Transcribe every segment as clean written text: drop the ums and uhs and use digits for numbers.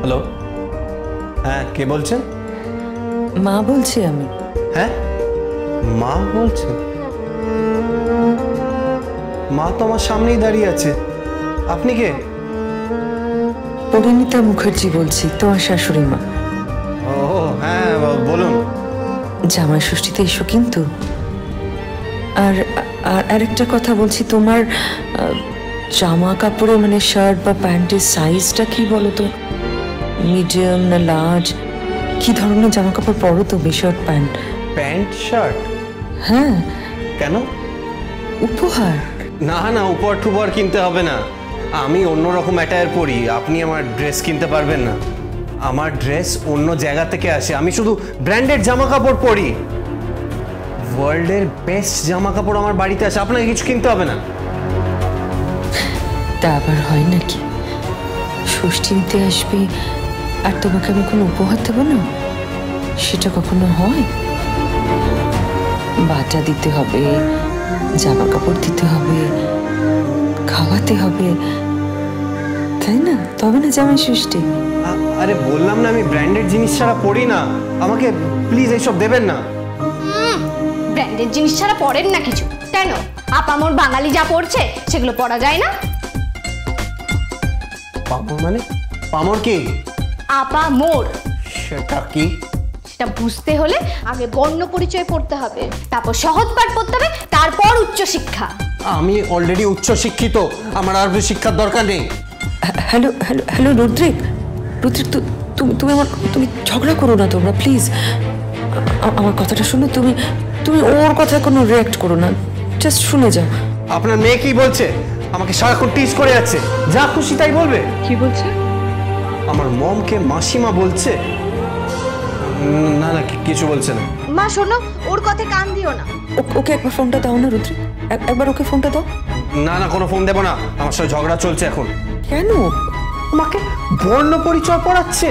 Hello, হ্যাঁ কে বলছেন? মা বলছি আমি। হ্যাঁ, মা বলছেন? মা তো আমার সামনেই দাঁড়িয়ে আছে। আপনি কে? পরিণীতা মুখার্জি বলছি, তোমার শাশুড়ি মা। ও হ্যাঁ, বলুন। জামাই ষষ্ঠীতে এসো কিন্তু। আর আরেকটা কথা বলছি, তোমার জামা কাপড়ে মানে শার্ট বা প্যান্টের সাইজটা কি বলো তো? মিডিয়াম না লার্জ? কি ধরনের জামা কাপড় পরো তুমি? Shirt pant? Pant shirt? হ্যাঁ। কেন? উপহার। না না, উপহার টুপহার কিনতে হবে না। আমি অন্যরকম অ্যাটায়ার পরি, আপনি আমার ড্রেস কিনতে পারবেন না। আমার ড্রেস অন্য জায়গা থেকে আসে, আমি শুধু ব্র্যান্ডেড জামা কাপড় পরি। ওয়ার্ল্ডের বেস্ট জামা কাপড় আমার বাড়িতে আসে, আপনাকে কিছু কিনতে হবে না। তা আবার হয় নাকি? ষষ্ঠী দিতে আসবে আর তোমাকে আমি কোনো উপহার দেবো না? সেটা কখনো হয়? বাটা দিতে হবে, জামা কাপড় দিতে হবে, খাওয়াতে হবে, তাই না? তবে না জামাই ষষ্ঠী। আরে বললাম না আমি ব্র্যান্ডেড জিনিস ছাড়া পরি না, আমাকে প্লিজ এইসব দেবেন না। ব্র্যান্ডেড জিনিস ছাড়া পরেন না কিছু? কেন, আপামোর বাঙালি যা পড়ছে সেগুলো পরা যায় না? পামর মানে? পামর কি? আপামোর। সেটা কি? সেটা বুঝতে হলে আগে বর্ণ পরিচয় পড়তে হবে, তারপর সহজ পাঠ পড়তে হবে, তারপর উচ্চ শিক্ষা। আমি অলরেডি উচ্চ শিক্ষিত, আমার আর শিক্ষার দরকার নেই। Hello hello hello Rudrik, Rudrik তুমি ঝগড়া করো না তোমরা, প্লিজ। আমার কথাটা শোনো। তুমি ওর কথা কোনো রিঅ্যাক্ট করো না, জাস্ট শুনে যাও। আপনার মেয়ে কি বলছে? আমাকে সারাক্ষণ টিজ করে যাচ্ছে, যা খুশি তাই বলবে। কি বলছে? আমার মমকে মাসিমা বলছে। না না, কিছু বলছে না। মা শোনো, ওর কথায় কান দিও না। ওকে একবার ফোনটা দাও না রুদ্রিক, একবার ওকে ফোনটা দাও। না না, কোনো ফোন দেবো না, আমার সাথে ঝগড়া চলছে এখন। কেন? আমাকে বর্ণ পরিচয় পড়াচ্ছে।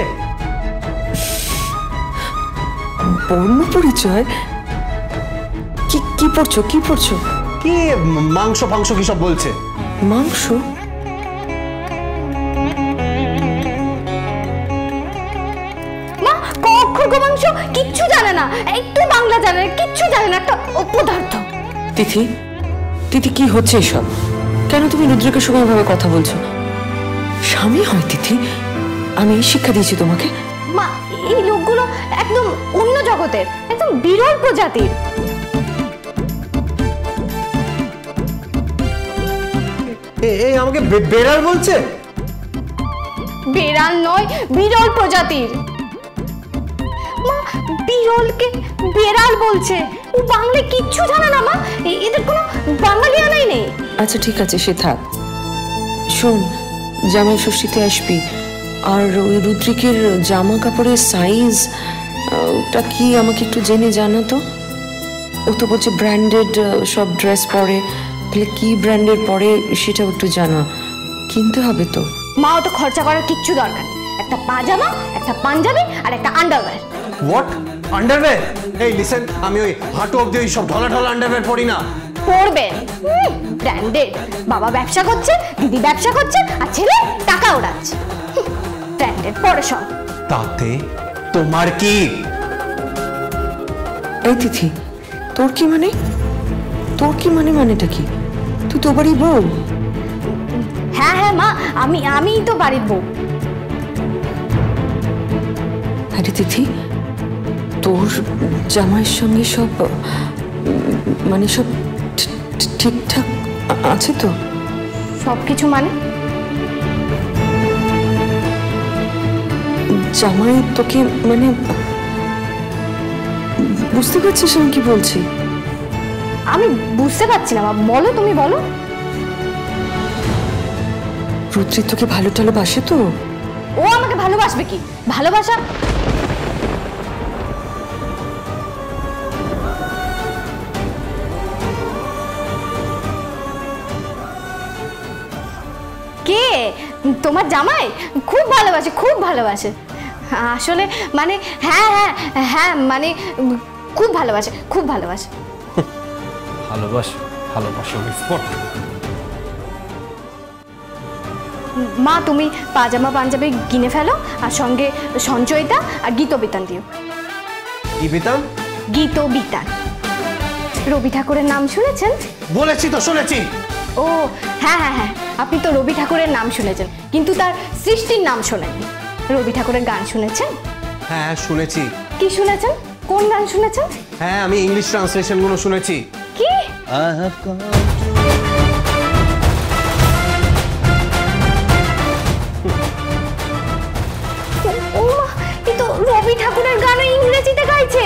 বর্ণ পরিচয়? কি পড়ছো? কি পড়ছো? কি মাংস ফাংস কি সব বলছে? মাংস? মা মাংস কিচ্ছু জানে না, একটু বাংলা জানে না, কিচ্ছু জানে না, একটা অপদার্থ। তিথি কি হচ্ছে এসব? কেন তুমি রুদ্রিকের সঙ্গে এভাবে কথা বলছো? স্বামী হয় তিথি, আমি শিক্ষা দিয়েছি তোমাকে। মা এই লোকগুলো একদম অন্য জগতের, একদম বিরল প্রজাতির। এই আমাকে বেড়াল বলছে? বেড়াল নয়, বিরল প্রজাতির। মা বিরলকে বেড়াল বলছে, ও বাংলা কিচ্ছু জানে না মা, এদের কোনো বাঙালিয়ানাই নেই। আচ্ছা ঠিক আছে, সে থাক। শোন, জামাই ষষ্ঠীতে আসবি, আর ওই রুদ্রিকের জামা কাপড়ের সাইজ ওটা কি আমাকে একটু জেনে জানাতো। ও তো বলছে ব্র্যান্ডেড সব ড্রেস পরে, তাহলে কি ব্র্যান্ডের পরে সেটাও একটু জানা, কিনতে হবে তো। মা অত খরচা করার কিচ্ছু দরকার নেই, একটা পাজামা, একটা পাঞ্জাবি আর একটা আন্ডারওয়্যার। What underwear? এই লিসেন, আমি ওই হাঁটু অব্দি ওই সব ঢলা ঢলা আন্ডারওয়্যার পরি না। পরবেন ব্র্যান্ডেড। বাবা ব্যবসা করছে, দিদি ব্যবসা করছে, আর ছেলে টাকা ওড়াচ্ছে, ব্র্যান্ডেড পরে সব। তাতে তোমার কি? এই তিথি, তোর কি মানে? মানেটা কি? তুই তো বাড়ির বউ। হ্যাঁ হ্যাঁ মা, আমিই তো বাড়ির বউ। আরে তিথি, তোর জামাইয়ের সঙ্গে সব মানে সব ঠিকঠাক আছে তো? সবকিছু মানে? জামাই তোকে মানে বুঝতে পারছিস আমি কি বলছি? আমি বুঝতে পারছি না মা, বলো, তুমি বলো। রুদ্রিক তোকে ভালো টালো বাসে তো? ও আমাকে ভালোবাসবে কি? ভালোবাসা কে? তোমার জামাই খুব ভালোবাসে, খুব ভালোবাসে আসলে, মানে হ্যাঁ হ্যাঁ হ্যাঁ, মানে খুব ভালোবাসে, খুব ভালোবাসে। ভালোবাসা বিস্ফোট। মা তুমি পাজামা পাঞ্জাবি কিনে ফেলো, আর সঙ্গে সঞ্চয়িতা আর গীতবিতান দিও। কি বিতান? গীতবিতান। রবি ঠাকুরের নাম শুনেছেন? বলেছি তো, শুনেছি। ও হ্যাঁ হ্যাঁ হ্যাঁ, আপনি তো রবি ঠাকুরের নাম শুনেছেন, কিন্তু তার সৃষ্টির নাম শোনেননি। রবি ঠাকুরের গান শুনেছেন? হ্যাঁ শুনেছি। কি শুনেছেন? কোন গান শুনেছেন? হ্যাঁ আমি ইংলিশ ট্রান্সলেশনগুলো শুনেছি। কি? ও মা, এ তো রবি ঠাকুরের গান ইংরেজিতে গাইছে।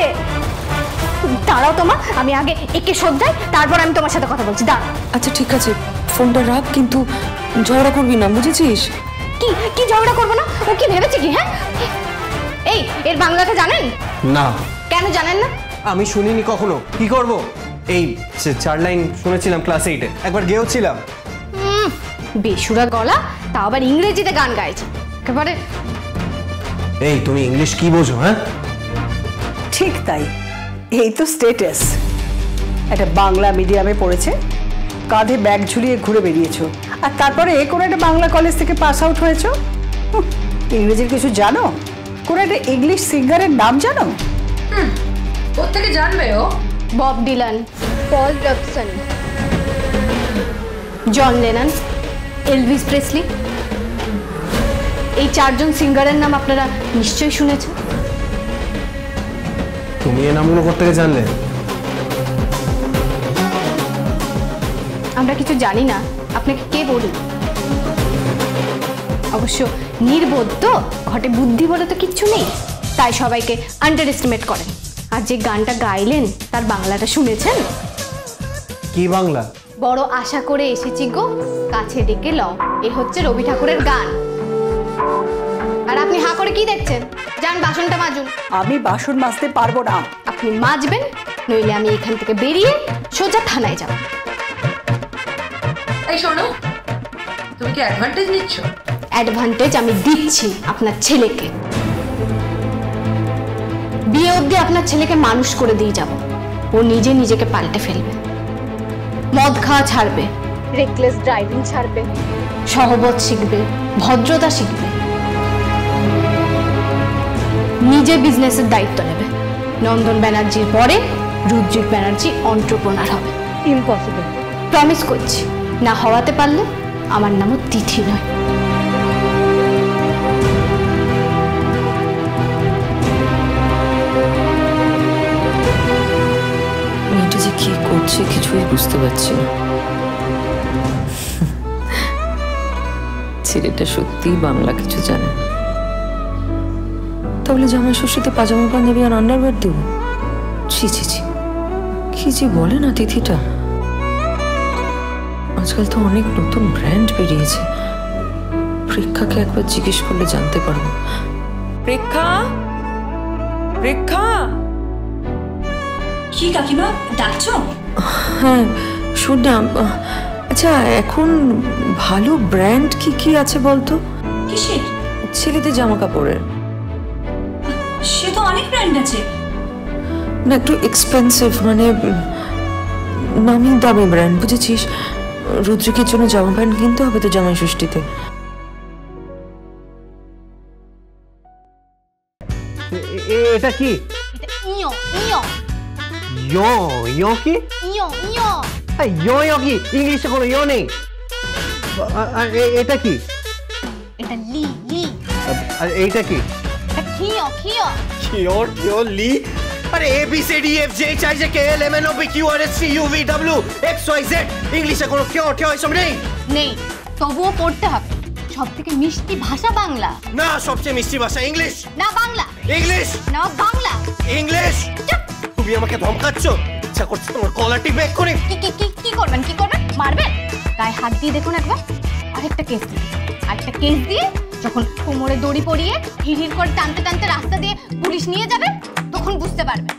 দাঁড়াও তোমা, আমি আগে একে শোধাই, তারপর আমি তোমার সাথে কথা বলছি। দাঁড়াও। আচ্ছা ঠিক আছে, ফোনটা রাখ, কিন্তু ঝগড়া করবি না, বুঝেছিস? কি কি ঝগড়া করবো না? ও কি ভেবেছে কি? হ্যাঁ, এই এর বাংলাটা জানেন? না। কেন জানেন না? আমি শুনিনি কখনো, কি করব? এই 4 লাইন শুনেছিলাম ক্লাস 8-এ, একবার গেয়েওছিলাম। বেসুরা গলা, তাও আবার ইংরেজিতে গান গাইছে একেবারে। এই তুমি ইংলিশ কি বোঝো? হ্যাঁ ঠিক তাই, এই তো স্টেটাস। একটা বাংলা মিডিয়ামে পড়েছে, কাঁধে ব্যাগ ঝুলিয়ে ঘুরে বেরিয়েছো, আর তারপরে কোনো একটা বাংলা কলেজ থেকে পাস আউট হয়েছো। ইংরেজির কিছু জানো? কোনো একটা ইংলিশ সিঙ্গারের নাম জানো? কোত্থেকে জানবে ও? Bob Dylan, Paul Robeson, John Lennon, Elvis Presley, এই 4 জন সিঙ্গারের নাম আপনারা নিশ্চয়ই শুনেছেন। তুমি এই নামগুলো কোত্থেকে জানলে? আমরা কিছু জানি না, আপনাকে কে বলল? অবশ্য নির্বোধ তো, ঘটে বুদ্ধি বলে তো কিচ্ছু নেই, তাই সবাইকে আন্ডার এস্টিমেট করেন। আর যে গানটা গাইলেন তার বাংলাটা শুনেছেন? কি বাংলা? বড় আশা করে এসেছি গো, কাছে ডেকে লও, এ হচ্ছে রবি ঠাকুরের গান। আর আপনি হাঁ করে কি দেখছেন? যান বাসনটা মাজুন। আমি বাসন মাজতে পারবো না। আপনি মাজবেন, নইলে আমি এখান থেকে বেরিয়ে সোজা থানায় যাব। এই শোনো, তুমি কি অ্যাডভান্টেজ নিচ্ছ? অ্যাডভান্টেজ আমি দিচ্ছি আপনার ছেলেকে। বিয়ে অবধি আপনার ছেলেকে মানুষ করে দিয়ে যাব, ও নিজে নিজেকে পাল্টে ফেলবে, মদ খাওয়া ছাড়বে, রেকলেস ড্রাইভিং ছাড়বে, সহবত শিখবে, ভদ্রতা শিখবে, নিজে বিজনেসের দায়িত্ব নেবে। নন্দন ব্যানার্জির পরে রুদ্রিক ব্যানার্জি এন্টারপ্রেনার হবে। ইম্পসিবল, প্রমিস করছি। না হওয়াতে পারলে আমার নামও তিথি নয়। মেয়েটা যে কি করছে কিছুই বুঝতে পারছি না। ছেলেটা সত্যিই বাংলা কিছু জানে না। তাহলে জামাই ষষ্ঠীতে পাজামা পাঞ্জাবি আর আন্ডারওয়্যার দেব? ছি ছি ছি, কি যে বলে না তিথিটা। আজকাল তো অনেক নতুন ব্র্যান্ড বেরিয়েছে, প্রেক্ষাকে একবার জিজ্ঞেস করলে জানতে পারবো। প্রেক্ষা, প্রেক্ষা। কি কাকিমা ডাকছো? হ্যাঁ শোন না, আচ্ছা এখন ভালো ব্র্যান্ড কি কি আছে বলতো? কিসের? ছেলেদের জামা কাপড়ের। সে তো অনেক ব্র্যান্ড আছে। না একটু এক্সপেন্সিভ, মানে নামি দামি ব্র্যান্ড, বুঝেছিস? রুদ্রিকের জন্য জামা প্যান্ট কিনতে হবে তো জামাই ষষ্ঠীতে। এটা কি? ইয়ো ইয়ো ইয়ো ইয়ো কি? ইয়ো ইয়ো ইয়ো ইয়ো কি? ইংলিশে কোনো ইয়ো নেই। আর এটা কি? এটা লি লি। আর এইটা কি? এটা খিও খিও। খিও খিও লি। আরে A B C D F G H I J K L M N O P Q R S T U V W X Y Z. ইংলিশে কোনো কিও টিও এসব নেই। নেই, তবুও পড়তে হবে। সবথেকে মিষ্টি ভাষা বাংলা। না, সবচেয়ে মিষ্টি ভাষা ইংলিশ। না বাংলা। ইংলিশ। না বাংলা। ইংলিশ। তুমি আমাকে ধমকাচ্ছ? ইচ্ছা করছে তোমার কলার টিপে এক্ষুনি। কি কি কি কি করবেন? কি করবেন? মারবেন? গায়ে হাত দিয়ে দেখুন একবার। আরেকটা কেস দিয়ে, আরেকটা কেস দিয়ে যখন কোমরে দড়ি পরিয়ে হিড় হিড় করে টানতে টানতে রাস্তা দিয়ে পুলিশ নিয়ে যাবে, তখন বুঝতে পারবেন।